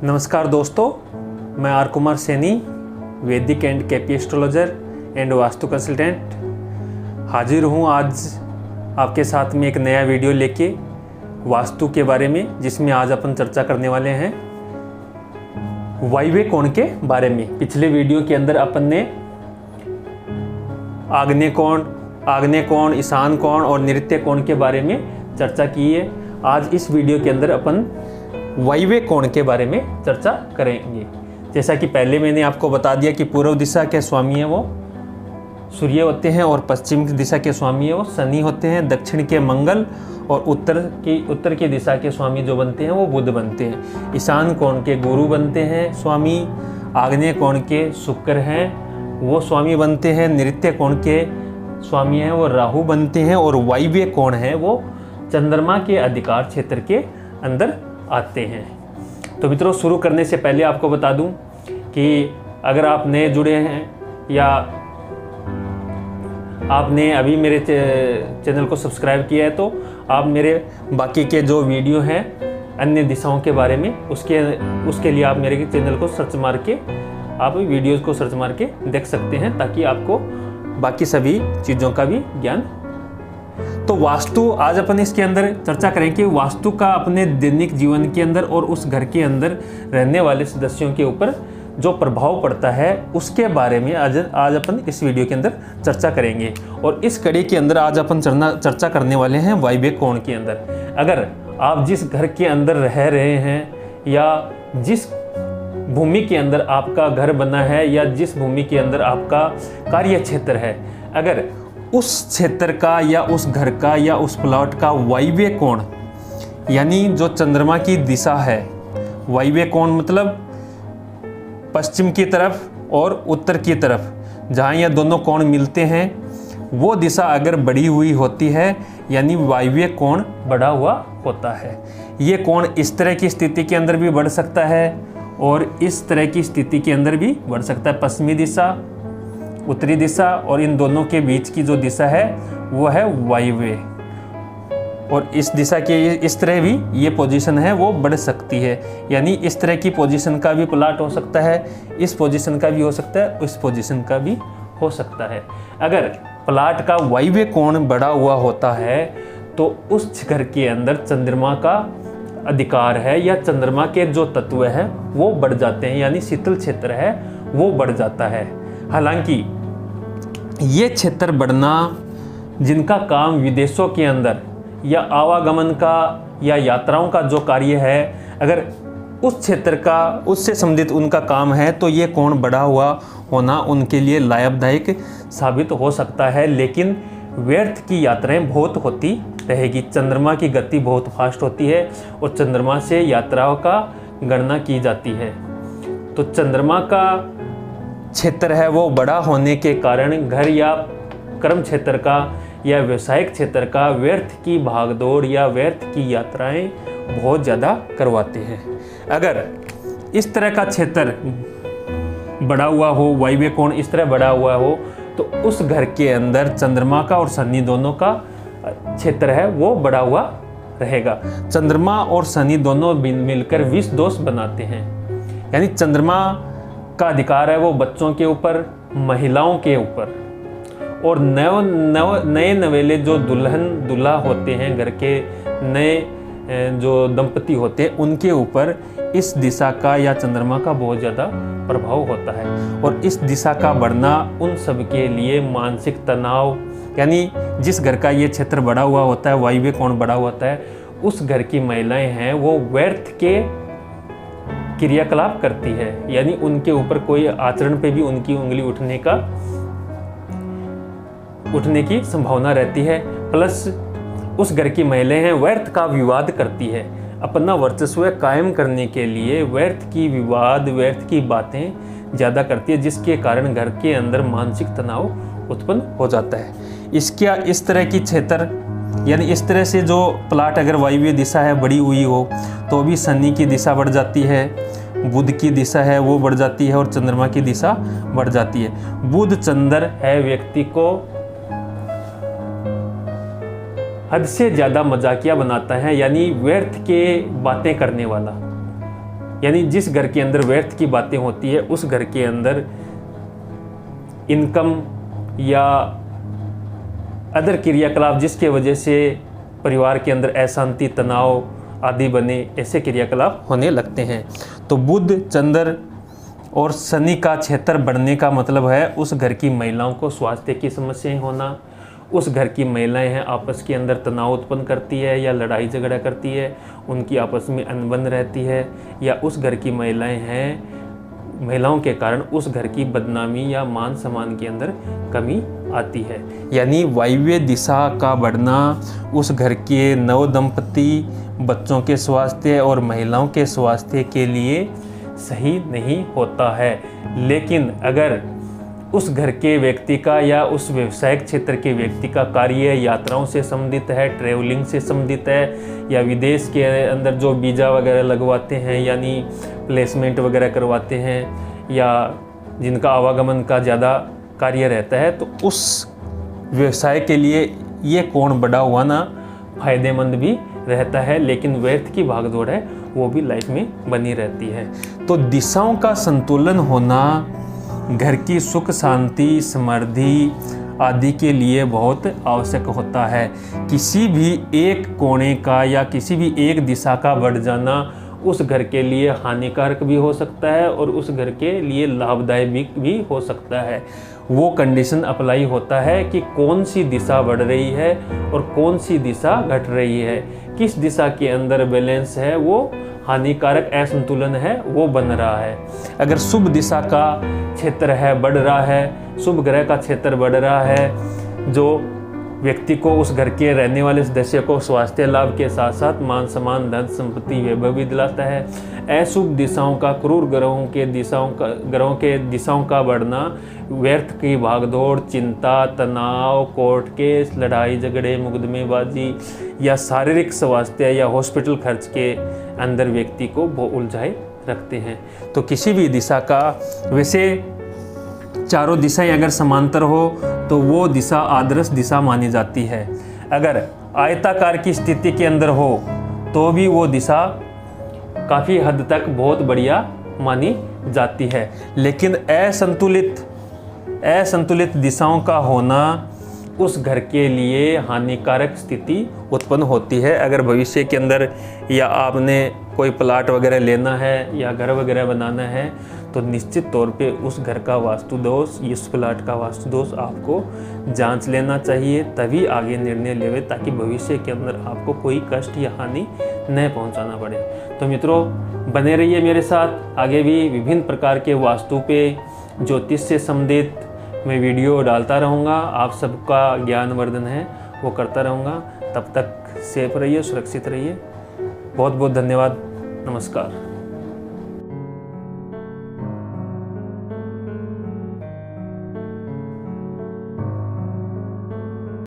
नमस्कार दोस्तों, मैं आर कुमार सैनी, वैदिक and KP astrologer and vastu consultant हाजिर हूँ आज आपके साथ में एक नया वीडियो लेके वास्तु के बारे में, जिसमें आज अपन चर्चा करने वाले हैं वायव्य कोण के बारे में। पिछले वीडियो के अंदर अपन ने आग्नेय कोण, ईशान कोण और नृत्य कोण के बारे में चर्चा की है। आज इस वीडियो के अंदर अपन वायव्य कोण के बारे में चर्चा करेंगे। जैसा कि पहले मैंने आपको बता दिया कि पूर्व दिशा के स्वामी है वो सूर्य होते हैं और पश्चिम की दिशा के स्वामी है वो शनि होते हैं, दक्षिण के मंगल और उत्तर की दिशा के स्वामी जो बनते हैं वो बुध बनते हैं। ईशान कोण के गुरु बनते हैं स्वामी, आग्नेय कोण के शुक्र हैं वो स्वामी बनते हैं, नृत्य कोण के स्वामी हैं वो राहु बनते हैं और वायव्य कोण है वो चंद्रमा के अधिकार क्षेत्र के अंदर आते हैं। तो मित्रों, शुरू करने से पहले आपको बता दूं कि अगर आप नए जुड़े हैं या आपने अभी मेरे चैनल को सब्सक्राइब किया है तो आप मेरे बाकी के जो वीडियो हैं अन्य दिशाओं के बारे में उसके लिए आप मेरे चैनल को सर्च मार के आप वीडियोज़ को सर्च मार के देख सकते हैं, ताकि आपको बाकी सभी चीज़ों का भी ज्ञान। तो वास्तु आज अपन इसके अंदर चर्चा करें कि वास्तु का अपने दैनिक जीवन के अंदर और उस घर के अंदर रहने वाले सदस्यों के ऊपर जो प्रभाव पड़ता है उसके बारे में आज अपन इस वीडियो के अंदर चर्चा करेंगे। और इस कड़ी के अंदर आज अपन चर्चा करने वाले हैं वायव्य कोण के अंदर। अगर आप जिस घर के अंदर रह रहे हैं या जिस भूमि के अंदर आपका घर बना है या जिस भूमि के अंदर आपका कार्य क्षेत्र है, अगर उस क्षेत्र का या उस घर का या उस प्लॉट का वायव्य कोण यानी जो चंद्रमा की दिशा है, वायव्य कोण मतलब पश्चिम की तरफ और उत्तर की तरफ जहाँ यह दोनों कोण मिलते हैं, वो दिशा अगर बढ़ी हुई होती है यानी वायव्य कोण बढ़ा हुआ होता है। ये कोण इस तरह की स्थिति के अंदर भी बढ़ सकता है और इस तरह की स्थिति के अंदर भी बढ़ सकता है। पश्चिमी दिशा, उत्तरी दिशा और इन दोनों के बीच की जो दिशा है वो है वायव्य, और इस दिशा के इस तरह भी ये पोजीशन है वो बढ़ सकती है। यानी इस तरह की पोजीशन का भी प्लॉट हो सकता है, इस पोजीशन का भी हो सकता है, इस पोजीशन का भी हो सकता है। अगर प्लॉट का वायव्य कोण बढ़ा हुआ होता है तो उस घर के अंदर चंद्रमा का अधिकार है या चंद्रमा के जो तत्व है वो बढ़ जाते हैं, यानी शीतल क्षेत्र है वो बढ़ जाता है। हालांकि ये क्षेत्र बढ़ना जिनका काम विदेशों के अंदर या आवागमन का या यात्राओं का जो कार्य है, अगर उस क्षेत्र का उससे संबंधित उनका काम है तो ये कोण बढ़ा हुआ होना उनके लिए लाभदायक साबित हो सकता है। लेकिन व्यर्थ की यात्राएं बहुत होती रहेगी। चंद्रमा की गति बहुत फास्ट होती है और चंद्रमा से यात्राओं का गणना की जाती है। तो चंद्रमा का क्षेत्र है वो बड़ा होने के कारण घर या कर्म क्षेत्र का या व्यवसायिक क्षेत्र का व्यर्थ की भागदौड़ या व्यर्थ की यात्राएं बहुत ज़्यादा करवाते हैं। अगर इस तरह का क्षेत्र बड़ा हुआ हो, वायव्य कोण इस तरह बड़ा हुआ हो, तो उस घर के अंदर चंद्रमा का और शनि दोनों का क्षेत्र है वो बड़ा हुआ रहेगा। चंद्रमा और शनि दोनों मिलकर विष दोष बनाते हैं। यानी चंद्रमा का अधिकार है वो बच्चों के ऊपर, महिलाओं के ऊपर, और नए नवेले जो दुल्हन दूल्हा होते हैं, घर के नए जो दंपति होते हैं उनके ऊपर इस दिशा का या चंद्रमा का बहुत ज़्यादा प्रभाव होता है। और इस दिशा का बढ़ना उन सब के लिए मानसिक तनाव, यानी जिस घर का ये क्षेत्र बड़ा हुआ होता है, वायव्य कोण बड़ा हुआ होता है, उस घर की महिलाएं हैं वो व्यर्थ के क्रियाकलाप करती है, यानी उनके ऊपर कोई आचरण पे भी उनकी उंगली उठने की संभावना रहती है। प्लस उस घर की महिलाएं हैं व्यर्थ का विवाद करती है, अपना वर्चस्व कायम करने के लिए व्यर्थ की बातें ज़्यादा करती है, जिसके कारण घर के अंदर मानसिक तनाव उत्पन्न हो जाता है। इस तरह की क्षेत्र यानी इस तरह से जो प्लॉट अगर वायव्य दिशा है बढ़ी हुई हो तो भी शनि की दिशा बढ़ जाती है, बुध की दिशा है वो बढ़ जाती है और चंद्रमा की दिशा बढ़ जाती है। बुध चंद्र है व्यक्ति को हद से ज़्यादा मजाकिया बनाता है, यानी व्यर्थ के बातें करने वाला। यानी जिस घर के अंदर व्यर्थ की बातें होती है उस घर के अंदर इनकम या अदर क्रियाकलाप जिसके वजह से परिवार के अंदर अशांति, तनाव आदि बने, ऐसे क्रियाकलाप होने लगते हैं। तो बुध, चंद्र और शनि का क्षेत्र बढ़ने का मतलब है उस घर की महिलाओं को स्वास्थ्य की समस्याएं होना, उस घर की महिलाएं हैं आपस के अंदर तनाव उत्पन्न करती है या लड़ाई झगड़ा करती है, उनकी आपस में अनबन रहती है, या उस घर की महिलाएं हैं, महिलाओं के कारण उस घर की बदनामी या मान सम्मान के अंदर कमी आती है। यानी वायव्य दिशा का बढ़ना उस घर के नव दंपति, बच्चों के स्वास्थ्य और महिलाओं के स्वास्थ्य के लिए सही नहीं होता है। लेकिन अगर उस घर के व्यक्ति का या उस व्यवसायिक क्षेत्र के व्यक्ति का कार्य यात्राओं से संबंधित है, ट्रेवलिंग से संबंधित है, या विदेश के अंदर जो वीज़ा वगैरह लगवाते हैं यानी प्लेसमेंट वगैरह करवाते हैं, या जिनका आवागमन का ज़्यादा कार्य रहता है, तो उस व्यवसाय के लिए ये कोण बढ़ा हुआ ना फायदेमंद भी रहता है। लेकिन व्यर्थ की भागदौड़ है वो भी लाइफ में बनी रहती है। तो दिशाओं का संतुलन होना घर की सुख शांति, समृद्धि आदि के लिए बहुत आवश्यक होता है। किसी भी एक कोने का या किसी भी एक दिशा का बढ़ जाना उस घर के लिए हानिकारक भी हो सकता है और उस घर के लिए लाभदायक भी हो सकता है। वो कंडीशन अप्लाई होता है कि कौन सी दिशा बढ़ रही है और कौन सी दिशा घट रही है, किस दिशा के अंदर बैलेंस है, वो हानिकारक असंतुलन है वो बन रहा है। अगर शुभ दिशा का क्षेत्र है, बढ़ रहा है, शुभ ग्रह का क्षेत्र बढ़ रहा है, जो व्यक्ति को, उस घर के रहने वाले सदस्य को स्वास्थ्य लाभ के साथ साथ मान सम्मान, धन संपत्ति, वैभव भी दिलाता है। अशुभ दिशाओं का, क्रूर ग्रहों के दिशाओं का बढ़ना व्यर्थ की भागदौड़, चिंता, तनाव, कोर्ट केस, लड़ाई झगड़े, मुकदमेबाजी या शारीरिक स्वास्थ्य या हॉस्पिटल खर्च के अंदर व्यक्ति को वो उलझाए रखते हैं। तो किसी भी दिशा का, वैसे चारों दिशाएं अगर समांतर हो तो वो दिशा आदर्श दिशा मानी जाती है। अगर आयताकार की स्थिति के अंदर हो तो भी वो दिशा काफ़ी हद तक बहुत बढ़िया मानी जाती है। लेकिन असंतुलित दिशाओं का होना उस घर के लिए हानिकारक स्थिति उत्पन्न होती है। अगर भविष्य के अंदर या आपने कोई प्लाट वगैरह लेना है या घर वगैरह बनाना है तो निश्चित तौर पे उस घर का वास्तु दोष, इस प्लाट का वास्तु दोष आपको जांच लेना चाहिए, तभी आगे निर्णय लेवे, ताकि भविष्य के अंदर आपको कोई कष्ट या हानि न पहुंचाना पड़े। तो मित्रों, बने रहिए मेरे साथ, आगे भी विभिन्न प्रकार के वास्तु पे, ज्योतिष से संबंधित मैं वीडियो डालता रहूँगा। आप सबका ज्ञानवर्धन है वो करता रहूँगा। तब तक सेफ रहिए, सुरक्षित रहिए। बहुत बहुत धन्यवाद। नमस्कार।